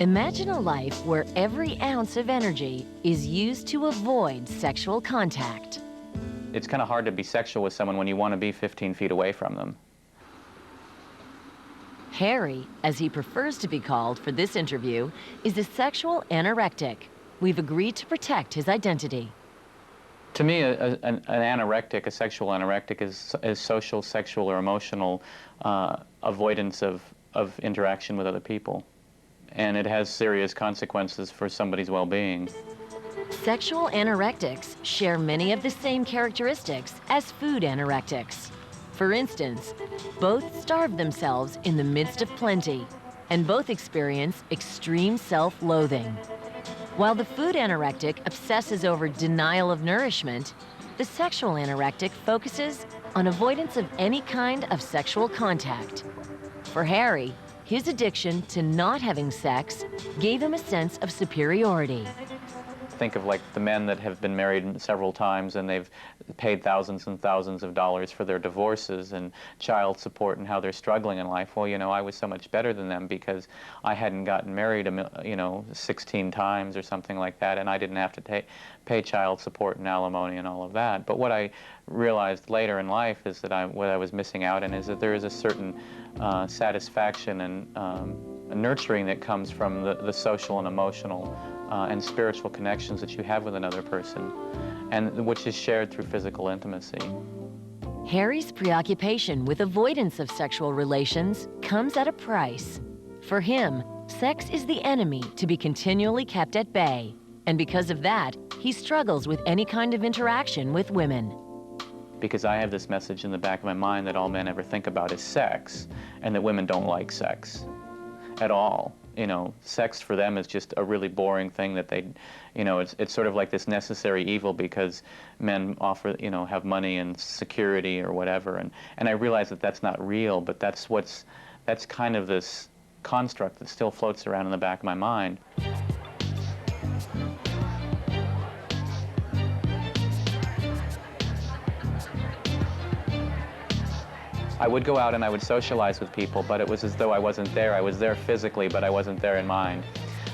Imagine a life where every ounce of energy is used to avoid sexual contact. It's kind of hard to be sexual with someone when you want to be 15 feet away from them. Harry, as he prefers to be called for this interview, is a sexual anorectic. We've agreed to protect his identity. To me, an anorectic, a sexual anorectic, is social, sexual, or emotional avoidance of interaction with other people. And it has serious consequences for somebody's well-being. Sexual anorectics share many of the same characteristics as food anorectics. For instance, both starve themselves in the midst of plenty, and both experience extreme self-loathing. While the food anorectic obsesses over denial of nourishment, the sexual anorectic focuses on avoidance of any kind of sexual contact. For Harry, his addiction to not having sex gave him a sense of superiority. Think of like the men that have been married several times and they've paid thousands and thousands of dollars for their divorces and child support and how they're struggling in life. Well, you know, I was so much better than them because I hadn't gotten married, 16 times or something like that, and I didn't have to pay child support and alimony and all of that. But what I realized later in life is that what I was missing out on is that there is a certain satisfaction and nurturing that comes from the social and emotional and spiritual connections that you have with another person, and which is shared through physical intimacy. Harry's preoccupation with avoidance of sexual relations comes at a price. For him, sex is the enemy to be continually kept at bay, and because of that, he struggles with any kind of interaction with women. Because I have this message in the back of my mind that all men ever think about is sex, and that women don't like sex at all. You know, sex for them is just a really boring thing that they, it's sort of like this necessary evil because men offer, have money and security or whatever. And I realize that that's not real, but that's kind of this construct that still floats around in the back of my mind. I would go out and I would socialize with people, but it was as though I wasn't there. I was there physically, but I wasn't there in mind.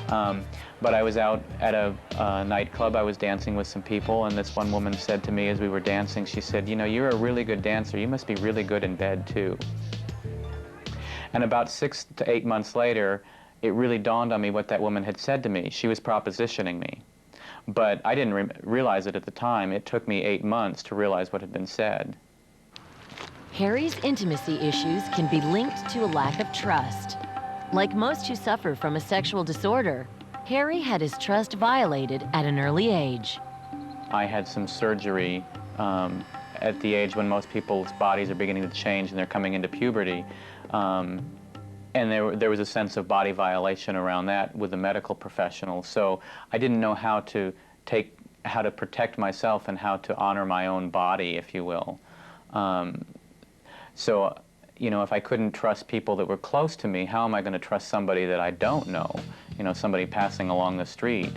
But I was out at a nightclub. I was dancing with some people, and this one woman said to me as we were dancing, she said, "You're a really good dancer. You must be really good in bed, too." And about 6 to 8 months later, it really dawned on me what that woman had said to me. She was propositioning me. But I didn't realize it at the time. It took me 8 months to realize what had been said. Harry's intimacy issues can be linked to a lack of trust. Like most who suffer from a sexual disorder, Harry had his trust violated at an early age. I had some surgery at the age when most people's bodies are beginning to change and they're coming into puberty. And there was a sense of body violation around that with the medical professional. So I didn't know how to protect myself and how to honor my own body, if you will. So, if I couldn't trust people that were close to me, how am I going to trust somebody that I don't know? Somebody passing along the street.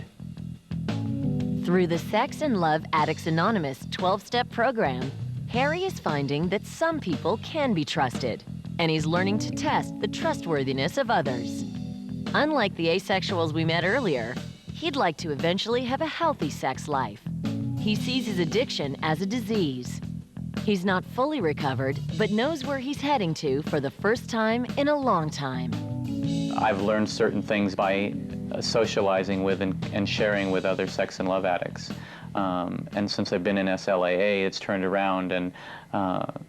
Through the Sex and Love Addicts Anonymous 12-step program, Harry is finding that some people can be trusted, and he's learning to test the trustworthiness of others. Unlike the asexuals we met earlier, he'd like to eventually have a healthy sex life. He sees his addiction as a disease. He's not fully recovered, but knows where he's heading to for the first time in a long time. I've learned certain things by socializing with and sharing with other sex and love addicts. And since I've been in SLAA, it's turned around, and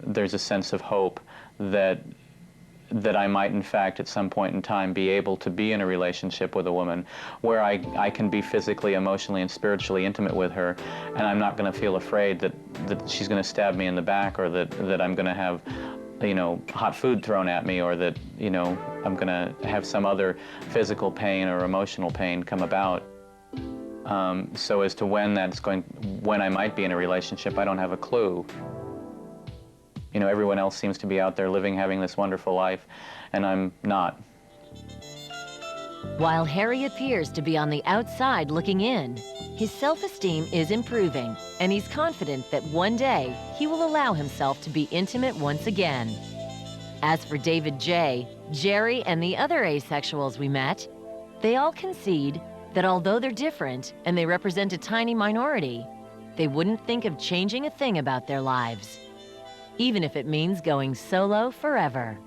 there's a sense of hope that I might, in fact, at some point in time, be able to be in a relationship with a woman where I can be physically, emotionally, and spiritually intimate with her, and I'm not going to feel afraid that she's going to stab me in the back, or that I'm going to have, hot food thrown at me, or that, I'm going to have some other physical pain or emotional pain come about. So as to when I might be in a relationship, I don't have a clue. Everyone else seems to be out there living, having this wonderful life, and I'm not. While Harry appears to be on the outside looking in, his self-esteem is improving, and he's confident that one day he will allow himself to be intimate once again. As for David J., Jerry, and the other asexuals we met, They all concede that although they're different and they represent a tiny minority, they wouldn't think of changing a thing about their lives, even if it means going solo forever.